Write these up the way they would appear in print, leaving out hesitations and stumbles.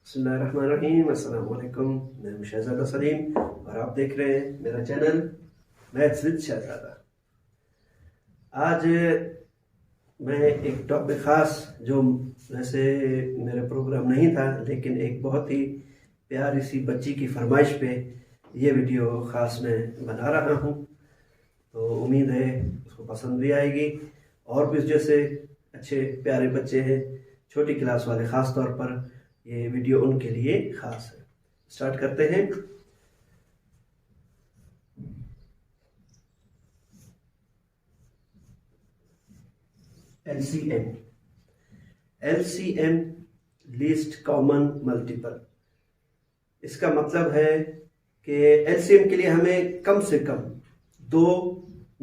बिस्मिल्लाहिर्रहमानिर्रहीम। अस्सलाम वालेकुम। मैं हूं शहजादा सलीम और आप देख रहे हैं मेरा चैनल मैथ्स विद शहजादा। आज मैं एक टॉपिक ख़ास जो वैसे मेरा प्रोग्राम नहीं था, लेकिन एक बहुत ही प्यारी सी बच्ची की फरमाइश पे ये वीडियो ख़ास मैं बना रहा हूँ। तो उम्मीद है उसको पसंद भी आएगी। और भी जैसे अच्छे प्यारे बच्चे हैं, छोटी क्लास वाले, ख़ास तौर पर ये वीडियो उनके लिए ख़ास है। स्टार्ट करते हैं। LCM। LCM least common multiple. इसका मतलब है कि LCM के लिए हमें कम से कम 2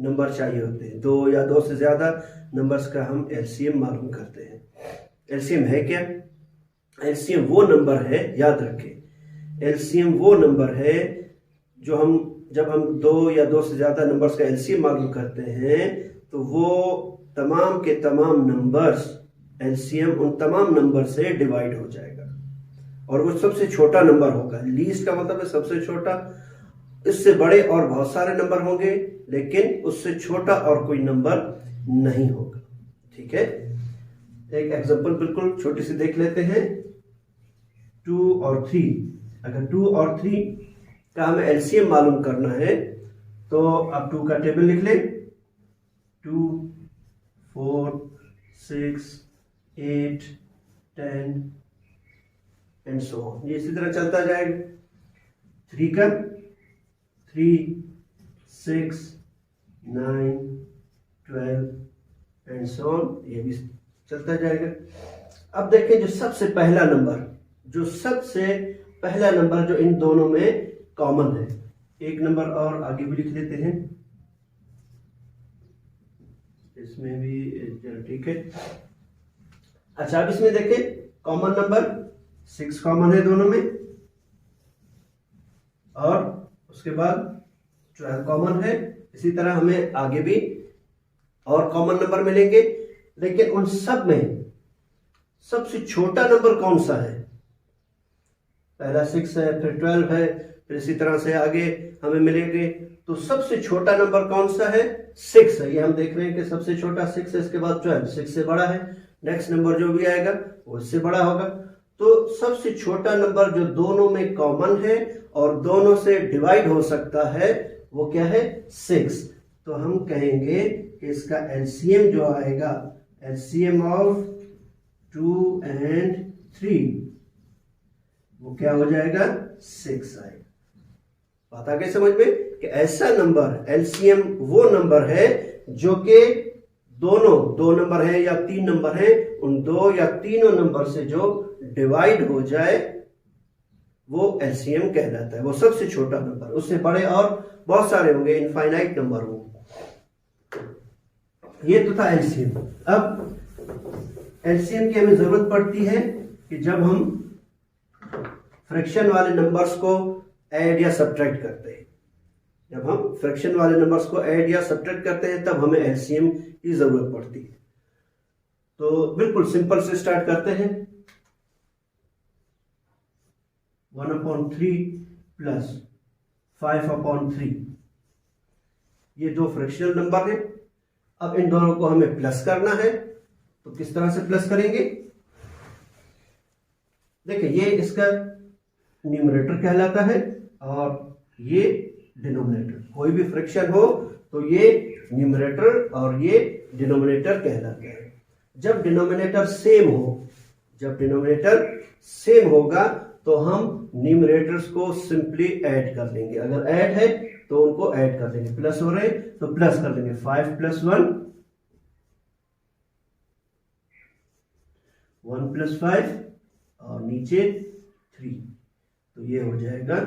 नंबर चाहिए होते हैं। 2 या 2 से ज़्यादा नंबर्स का हम LCM मालूम करते हैं। LCM है क्या? LCM वो नंबर है, याद रखें, LCM वो नंबर है जो जब हम 2 या 2 से ज़्यादा नंबर्स का LCM मालूम करते हैं तो वो तमाम के तमाम नंबर्स, LCM उन तमाम नंबर से डिवाइड हो जाएगा और वो सबसे छोटा नंबर होगा। लीस्ट का मतलब है सबसे छोटा। इससे बड़े और बहुत सारे नंबर होंगे, लेकिन उससे छोटा और कोई नंबर नहीं होगा। ठीक है, एक एग्जांपल बिल्कुल छोटी सी देख लेते हैं। 2 और 3। अगर 2 और 3 का हमें LCM मालूम करना है तो आप 2 का टेबल लिख लें। 2, 4, 6, 8, 10 एंड सो ऑन। ये इसी तरह चलता जाएगा। 3 का 3, 6, 9, 12 एंड सो ऑन। ये भी चलता जाएगा। अब देखें जो सबसे पहला नंबर जो इन दोनों में कॉमन है, एक नंबर और आगे भी लिख लेते हैं, इसमें भी ठीक है। अच्छा, अब इसमें देखें कॉमन नंबर 6 कॉमन है दोनों में, और उसके बाद 12 कॉमन है। इसी तरह हमें आगे भी और कॉमन नंबर मिलेंगे, लेकिन उन सब में सबसे छोटा नंबर कौन सा है? पहला 6 है, फिर 12 है, फिर इसी तरह से आगे हमें मिलेंगे। तो सबसे छोटा नंबर कौन सा है? 6 है। ये हम देख रहे हैं कि सबसे छोटा 6 है, इसके बाद 12 6 से बड़ा है। नेक्स्ट नंबर जो भी आएगा वो इससे बड़ा होगा। तो सबसे छोटा नंबर जो दोनों में कॉमन है और दोनों से डिवाइड हो सकता है वो क्या है? 6। तो हम कहेंगे कि इसका LCM जो आएगा, LCM ऑफ 2 and 3, वो क्या हो जाएगा? 6 आएगा। बात आ गई समझ में कि ऐसा नंबर LCM वो नंबर है जो कि दोनों 2 नंबर है या 3 नंबर है, उन 2 या तीनों नंबर से जो डिवाइड हो जाए वो LCM कहलाता है। वो सबसे छोटा नंबर, उससे बड़े और बहुत सारे होंगे, इनफाइनाइट नंबर होंगे। ये तो था LCM। अब LCM की हमें जरूरत पड़ती है कि जब हम फ्रैक्शन वाले नंबर्स को ऐड या सब्ट्रैक्ट करते हैं। जब हम फ्रैक्शन वाले नंबर्स को ऐड या सब्ट्रैक्ट करते हैं तब हमें LCM की जरूरत पड़ती है। तो बिल्कुल सिंपल से स्टार्ट करते हैं। 1/3 प्लस 5/3, ये 2 फ्रैक्शनल नंबर है। अब इन दोनों को हमें प्लस करना है, तो किस तरह से प्लस करेंगे? देखिए, ये इसका न्यूमरेटर कहलाता है और ये डिनोमिनेटर। कोई भी फ्रैक्शन हो तो ये न्यूमरेटर और ये डिनोमिनेटर कहलाता है। जब डिनोमिनेटर सेम होगा तो हम न्यूमरेटर्स को सिंपली ऐड कर लेंगे। अगर ऐड है तो उनको ऐड कर देंगे। प्लस हो रहे तो प्लस कर देंगे। 5 + 1, 1 + 5 और नीचे 3, तो ये हो जाएगा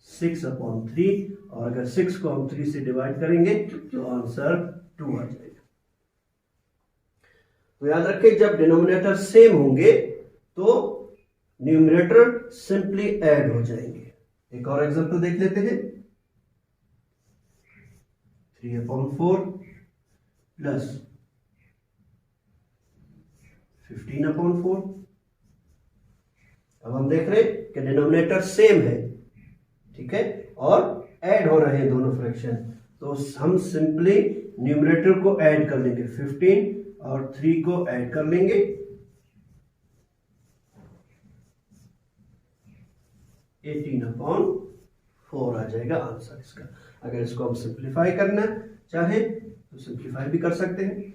6/3। और अगर 6 को हम 3 से डिवाइड करेंगे तो आंसर 2 आ जाएगा। तो याद रखें, जब डिनोमिनेटर सेम होंगे तो न्यूमरेटर सिंपली ऐड हो जाएंगे। एक और एग्जांपल देख लेते हैं। 3/4 प्लस 15/4 अब हम देख रहे हैं कि डिनोमिनेटर सेम है, ठीक है, और ऐड हो रहे हैं दोनों फ्रैक्शन, तो हम सिंपली न्यूमरेटर को ऐड कर लेंगे, 15 और 3 को ऐड कर लेंगे, 18/4 आ जाएगा आंसर इसका। अगर इसको हम सिंप्लीफाई करना चाहे तो सिंप्लीफाई भी कर सकते हैं।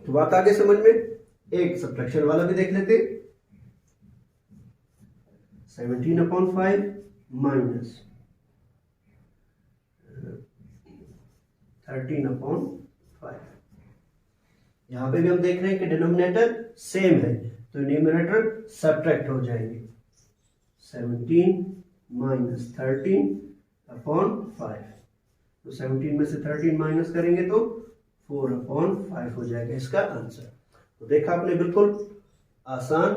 तो बात आगे समझ में, एक सब्ट्रैक्शन वाला भी देख लेते। 17/5 माइनस 13/5। यहां पे भी हम देख रहे हैं कि डिनोमिनेटर सेम है, तो न्यूमरेटर सब्ट्रैक्ट हो जाएंगे। 17 माइनस 13/5, तो 17 में से 13 माइनस करेंगे तो 4/5 हो जाएगा इसका आंसर। तो देखा आपने, बिल्कुल आसान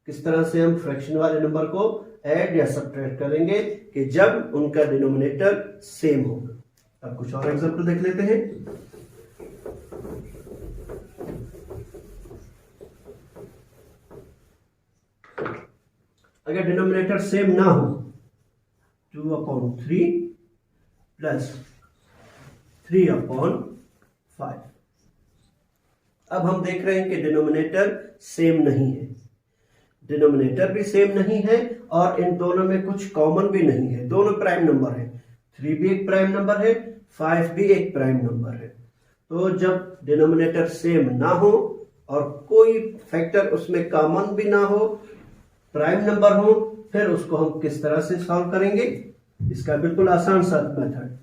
किस तरह से हम फ्रैक्शन वाले नंबर को ऐड या सब्ट्रैक्ट करेंगे कि जब उनका डिनोमिनेटर सेम होगा। अब कुछ और एग्जांपल देख लेते हैं। अगर डिनोमिनेटर सेम ना हो, 2/3 प्लस 3/5। अब हम देख रहे हैं कि डिनोमिनेटर सेम नहीं है, डिनोमिनेटर भी सेम नहीं है और इन दोनों में कुछ कॉमन भी नहीं है। दोनों प्राइम नंबर है, 3 भी एक प्राइम नंबर है, 5 भी एक प्राइम नंबर है। तो जब डिनोमिनेटर सेम ना हो और कोई फैक्टर उसमें कॉमन भी ना हो, प्राइम नंबर हो, फिर उसको हम किस तरह से सॉल्व करेंगे? इसका बिल्कुल आसान सा मेथड,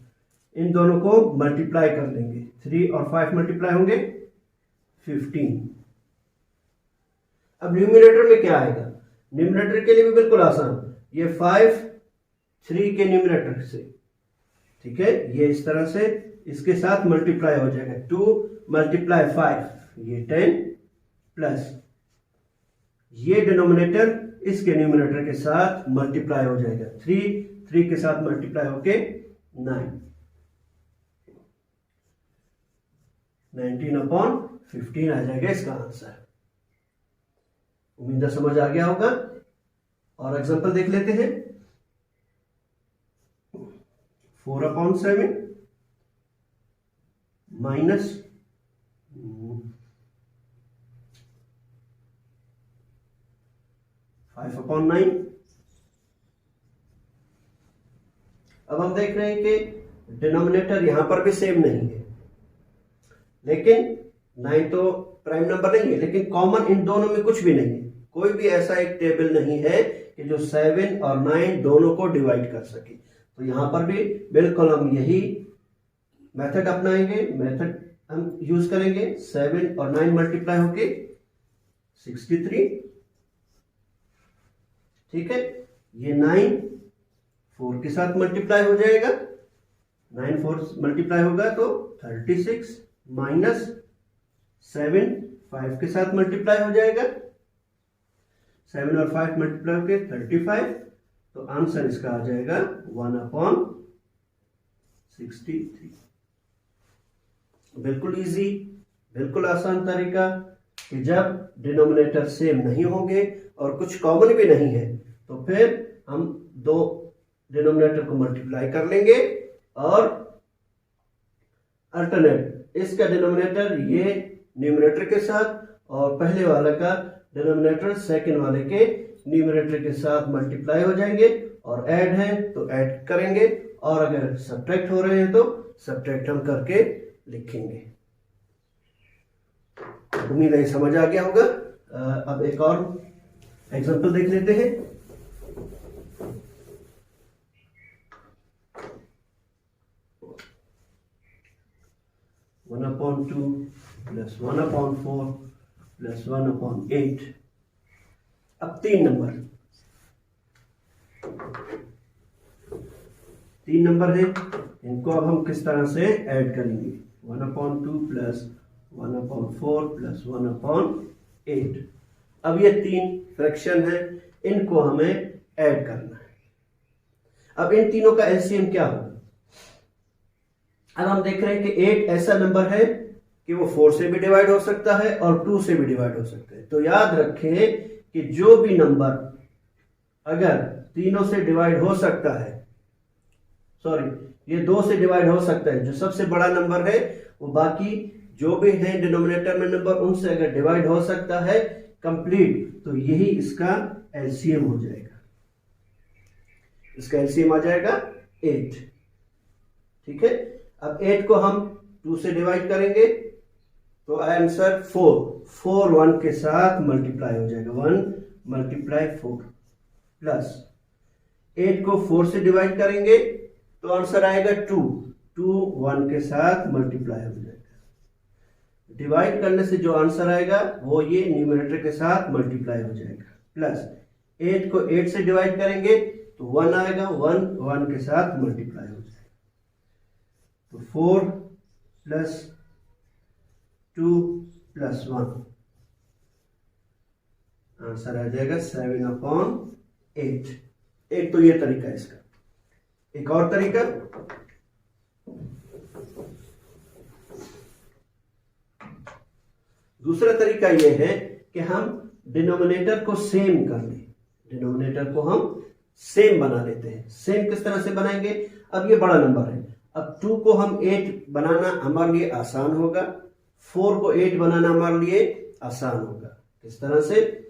इन दोनों को मल्टीप्लाई कर लेंगे। 3 और 5 मल्टीप्लाई होंगे 15। अब न्यूमरेटर में क्या आएगा? न्यूमरेटर के लिए भी बिल्कुल आसान, ये 5 3 के न्यूमरेटर से, ठीक है, ये इस तरह से इसके साथ मल्टीप्लाई हो जाएगा। 2 मल्टीप्लाई 5, ये 10 प्लस ये डिनोमिनेटर इसके न्यूमरेटर के साथ मल्टीप्लाई हो जाएगा। 3 के साथ मल्टीप्लाई होके 9, 19/15 आ जाएगा इसका आंसर। उम्मीद है समझ आ गया होगा। और एग्जांपल देख लेते हैं। 4/7 माइनस 5/9। अब हम देख रहे हैं कि डिनोमिनेटर यहां पर भी सेम नहीं है, लेकिन 9 तो प्राइम नंबर नहीं है, लेकिन कॉमन इन दोनों में कुछ भी नहीं है। कोई भी ऐसा एक टेबल नहीं है कि जो 7 और 9 दोनों को डिवाइड कर सके। तो यहां पर भी बिल्कुल हम यही मेथड अपनाएंगे, मेथड हम यूज करेंगे। 7 और 9 मल्टीप्लाई होके 63, ठीक है। ये 9 4 के साथ मल्टीप्लाई हो जाएगा, 9 4 मल्टीप्लाई होगा तो 36 माइनस 7 5 के साथ मल्टीप्लाई हो जाएगा, 7 और 5 मल्टीप्लाई होके 35। तो आंसर इसका आ जाएगा 1/63। बिल्कुल इजी, बिल्कुल आसान तरीका कि जब डिनोमिनेटर सेम नहीं होंगे और कुछ कॉमन भी नहीं है तो फिर हम दो डिनोमिनेटर को मल्टीप्लाई कर लेंगे और अल्टरनेट इसका डिनोमिनेटर ये न्यूमरेटर के साथ और पहले वाले का डिनोमिनेटर सेकंड वाले के न्यूमरेटर के साथ मल्टीप्लाई हो जाएंगे, और ऐड है तो ऐड करेंगे, और अगर सब्ट्रैक्ट हो रहे हैं तो सब्ट्रैक्ट हम करके लिखेंगे। उम्मीद है समझ आ गया होगा। अब एक और एग्जांपल देख लेते हैं। One upon 2 plus 1/4 plus 1/8। अब 3 नंबर है, इनको अब हम किस तरह से ऐड करेंगे? 1/2 प्लस 1/4 प्लस 1/8। अब ये 3 फ्रैक्शन है, इनको हमें ऐड करना है। अब इन तीनों का एलसीएम क्या होगा? अब हम देख रहे हैं कि 8 ऐसा नंबर है कि वो 4 से भी डिवाइड हो सकता है और 2 से भी डिवाइड हो सकता है। तो याद रखें कि जो भी नंबर अगर तीनों से डिवाइड हो सकता है, ये 2 से डिवाइड हो सकता है, जो सबसे बड़ा नंबर है वो बाकी जो भी है डिनोमिनेटर में नंबर उनसे अगर डिवाइड हो सकता है कंप्लीट, तो यही इसका एलसीएम हो जाएगा। इसका एलसीएम आ जाएगा 8। ठीक है, अब 8 को हम 2 से डिवाइड करेंगे तो आंसर 4 1 के साथ मल्टीप्लाई हो जाएगा, 1 मल्टीप्लाई 4 प्लस 8 को 4 से डिवाइड करेंगे तो आंसर आएगा 2 1 के साथ मल्टीप्लाई हो जाएगा। डिवाइड करने से जो आंसर आएगा वो ये न्यूमरेटर के साथ मल्टीप्लाई हो जाएगा, प्लस 8 को 8 से डिवाइड करेंगे तो 1 आएगा, 1 के साथ मल्टीप्लाई हो जाएगा। तो 4 प्लस 2 प्लस 1 आंसर आ जाएगा 7/8। एक तो ये तरीका है इसका। एक और तरीका, दूसरा तरीका यह है कि हम डिनोमिनेटर को सेम कर लें। डिनोमिनेटर को हम सेम बना लेते हैं। सेम किस तरह से बनाएंगे? अब ये बड़ा नंबर है, अब 2 को हम 8 बनाना हमारे लिए आसान होगा, 4 को 8 बनाना हमारे लिए आसान होगा। किस तरह से?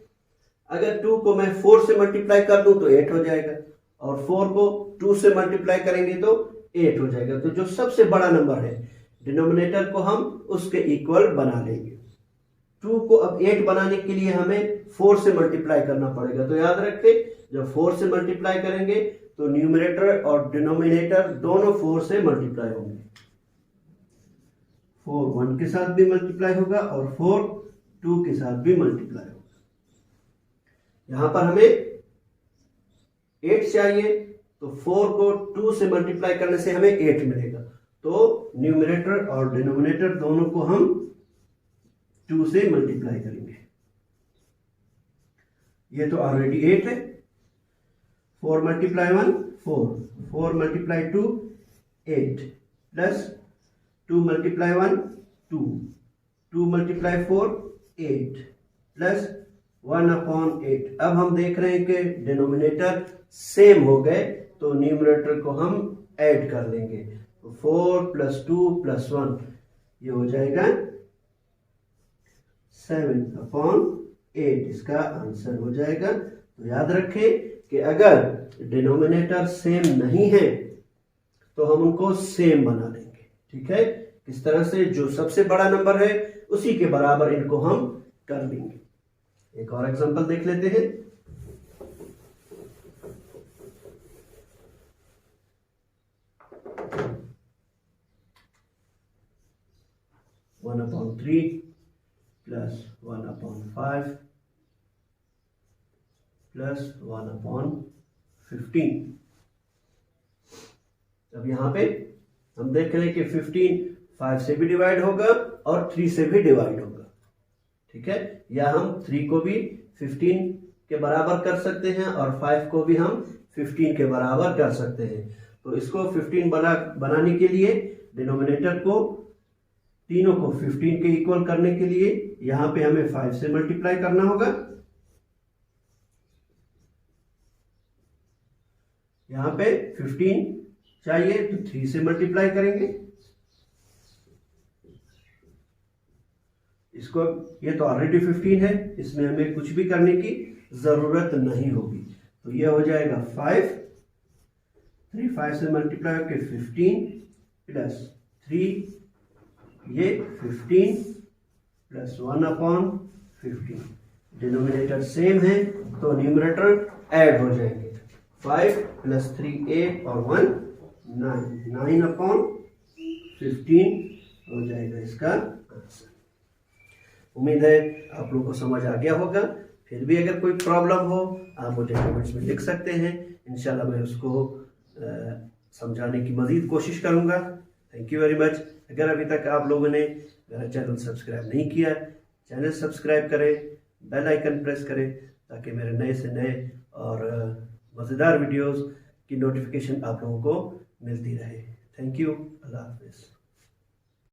अगर 2 को मैं 4 से मल्टीप्लाई कर दूं तो 8 हो जाएगा, और 4 को 2 से मल्टीप्लाई करेंगे तो 8 हो जाएगा। तो जो सबसे बड़ा नंबर है डिनोमिनेटर को हम उसके इक्वल बना लेंगे। 2 को अब 8 बनाने के लिए हमें 4 से मल्टीप्लाई करना पड़ेगा। तो याद रखें, जब 4 से मल्टीप्लाई करेंगे तो न्यूमरेटर और डिनोमिनेटर दोनों 4 से मल्टीप्लाई होंगे। 4 1 के साथ भी मल्टीप्लाई होगा और 4 2 के साथ भी मल्टीप्लाई होगा। यहां पर हमें 8 चाहिए, तो 4 को 2 से मल्टीप्लाई करने से हमें 8 मिलेगा। तो न्यूमरेटर और डिनोमिनेटर दोनों को हम 2 से मल्टीप्लाई करेंगे। ये तो ऑलरेडी 8 है। 4 multiply 1 4, 4 multiply 2 8, plus 2 multiply 1 2, 2 multiply 4 8, plus 1/8। अब हम देख रहे हैं कि डिनोमिनेटर सेम हो गए, तो न्यूमरेटर को हम ऐड कर लेंगे। तो 4 प्लस 2 प्लस 1 ये हो जाएगा 7/8। इसका आंसर हो जाएगा। तो याद रखें कि अगर डिनोमिनेटर सेम नहीं है तो हम उनको सेम बना लेंगे। ठीक है, किस तरह से? जो सबसे बड़ा नंबर है उसी के बराबर इनको हम कर लेंगे। एक और एग्जांपल देख लेते हैं। One upon 3 plus 1/5 plus 1/15। अब यहां पे हम देख रहे हैं कि 15 5 से भी डिवाइड होगा और 3 से भी डिवाइड होगा। ठीक है, या हम 3 को भी 15 के बराबर कर सकते हैं और 5 को भी हम 15 के बराबर कर सकते हैं। तो इसको 15 बनाने के लिए डिनोमिनेटर को तीनों को 15 के इक्वल करने के लिए यहां पे हमें 5 से मल्टीप्लाई करना होगा। यहां पे 15 चाहिए तो 3 से मल्टीप्लाई करेंगे। इसको, ये तो ऑलरेडी 15 है, इसमें हमें कुछ भी करने की जरूरत नहीं होगी। तो यह हो जाएगा 5, 3 5 से मल्टीप्लाई होकर 15 प्लस 3 ये 15 प्लस 1/15। डिनोमिनेटर सेम है तो न्यूमरेटर ऐड हो जाएंगे। 5 प्लस 3 8 और 1 9, 9/15 हो जाएगा इसका आंसर। उम्मीद है आप लोगों को समझ आ गया होगा। फिर भी अगर कोई प्रॉब्लम हो आप मुझे कमेंट्स में लिख सकते हैं, इंशाल्लाह मैं उसको समझाने की मजीद कोशिश करूंगा। Thank you very much. अगर अभी तक आप लोगों ने मेरा चैनल सब्सक्राइब नहीं किया, चैनल सब्सक्राइब करें, बेल आइकन प्रेस करें ताकि मेरे नए से नए और मज़ेदार वीडियोस की नोटिफिकेशन आप लोगों को मिलती रहे। थैंक यू, अल्लाह हाफिज़।